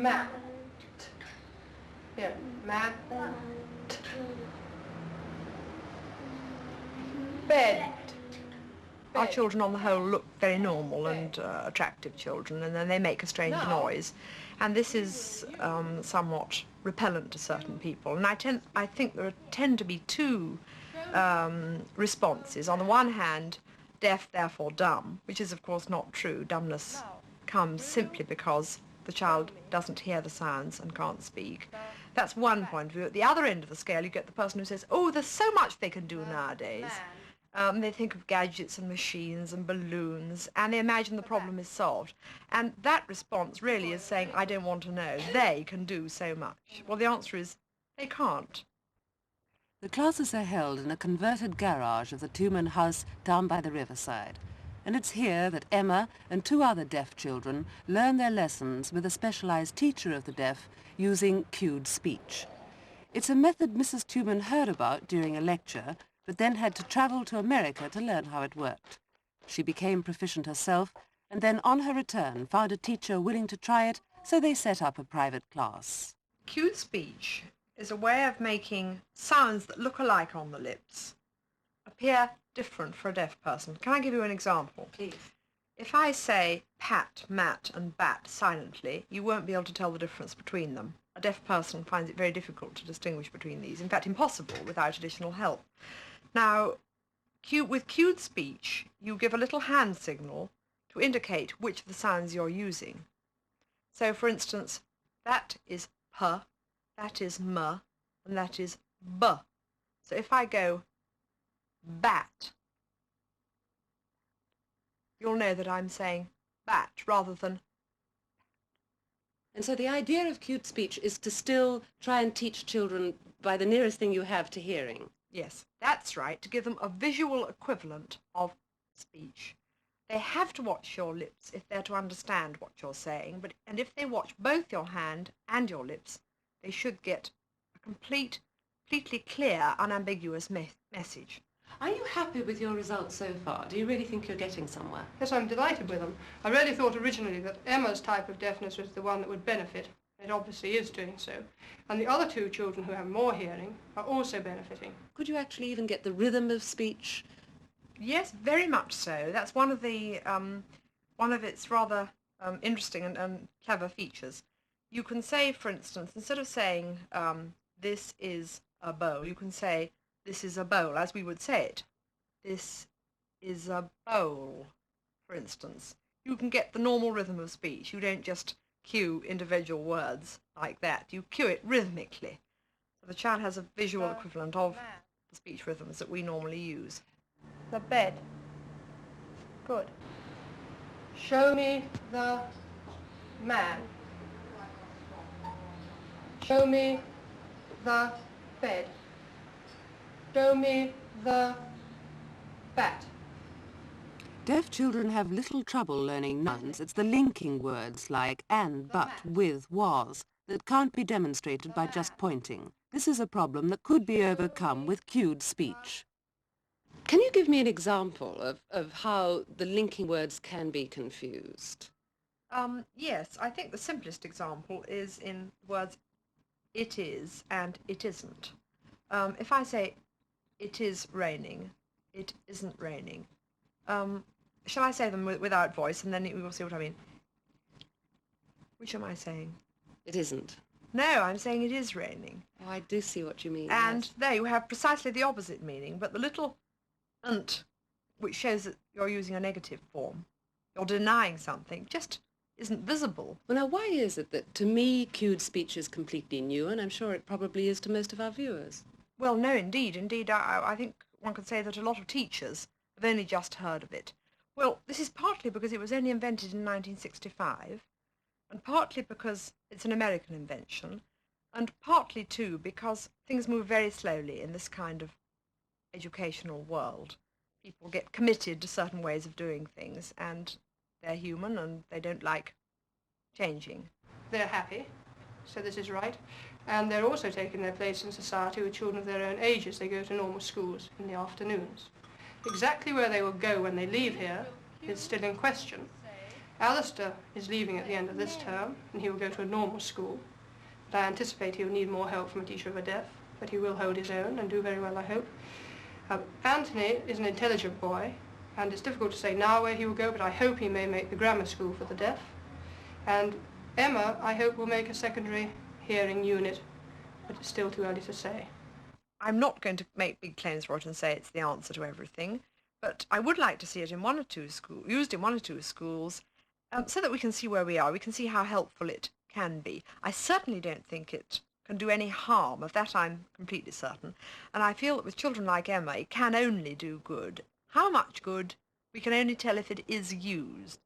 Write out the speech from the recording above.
mat. Here, mat. Bed. Our children on the whole look very normal and attractive children, and then they make a strange noise. And this is somewhat repellent to certain people. And I think there tend to be two responses. On the one hand, deaf, therefore dumb, which is of course not true. Dumbness comes simply because the child doesn't hear the sounds and can't speak. That's one point of view. At the other end of the scale, you get the person who says, oh, there's so much they can do nowadays. They think of gadgets and machines and balloons, and they imagine the problem is solved. And that response really is saying, I don't want to know. They can do so much. Well, the answer is, they can't. The classes are held in a converted garage of the two-man house down by the riverside. And it's here that Emma and two other deaf children learn their lessons with a specialised teacher of the deaf using cued speech. It's a method Mrs. Tuman heard about during a lecture, but then had to travel to America to learn how it worked. She became proficient herself, and then on her return found a teacher willing to try it, so they set up a private class. Cued speech is a way of making sounds that look alike on the lips appear different for a deaf person. Can I give you an example? Please. If I say pat, mat and bat silently, you won't be able to tell the difference between them. A deaf person finds it very difficult to distinguish between these, in fact impossible without additional help. Now, with cued speech, you give a little hand signal to indicate which of the sounds you're using. So, for instance, that is p, that is m, and that is b. So if I go bat, you'll know that I'm saying bat rather than. And so the idea of cued speech is to still try and teach children by the nearest thing you have to hearing. Yes, that's right, to give them a visual equivalent of speech. They have to watch your lips if they're to understand what you're saying, and if they watch both your hand and your lips, they should get a completely clear, unambiguous message. Are you happy with your results so far? Do you really think you're getting somewhere? Yes, I'm delighted with them. I really thought originally that Emma's type of deafness was the one that would benefit. It obviously is doing so. And the other two children who have more hearing are also benefiting. Could you actually even get the rhythm of speech? Yes, very much so. That's one of its rather interesting and clever features. You can say, for instance, instead of saying this is a bowl, you can say this is a bowl, as we would say it. This is a bowl, for instance. You can get the normal rhythm of speech. You don't just cue individual words like that. You cue it rhythmically. So the child has a visual equivalent of the speech rhythms that we normally use. The bed. Good. Show me the man. Show me the bed. Show me the bat. Deaf children have little trouble learning nouns. It's the linking words like and, but, with, was that can't be demonstrated by just pointing. This is a problem that could be overcome with cued speech. Can you give me an example of how the linking words can be confused? Yes, I think the simplest example is in words it is and it isn't. If I say it is raining, it isn't raining. Shall I say them without voice, and then we will see what I mean? Which am I saying? It isn't. No, I'm saying it is raining. Oh, I do see what you mean. And yes. there you have precisely the opposite meaning, but the little "nt," which shows that you're using a negative form, you're denying something, just isn't visible. Well, now, why is it that, to me, cued speech is completely new, and I'm sure it probably is to most of our viewers? Well, no, indeed. I think one could say that a lot of teachers have only just heard of it. Well, this is partly because it was only invented in 1965, and partly because it's an American invention, and partly, too, because things move very slowly in this kind of educational world. People get committed to certain ways of doing things, and they're human, and they don't like changing. They're happy, so this is right. And they're also taking their place in society with children of their own age as they go to normal schools in the afternoons. Exactly where they will go when they leave here is still in question. Alistair is leaving at the end of this term, and he will go to a normal school. But I anticipate he will need more help from a teacher of a deaf, but he will hold his own and do very well, I hope. Anthony is an intelligent boy, and it's difficult to say now where he will go, but I hope he may make the grammar school for the deaf. And Emma, I hope, will make a secondary hearing unit, but it's still too early to say. I'm not going to make big claims for it and say it's the answer to everything, but I would like to see it in one or two schools, used in one or two schools, so that we can see where we are. We can see how helpful it can be. I certainly don't think it can do any harm, of that I'm completely certain, and I feel that with children like Emma it can only do good. How much good, we can only tell if it is used.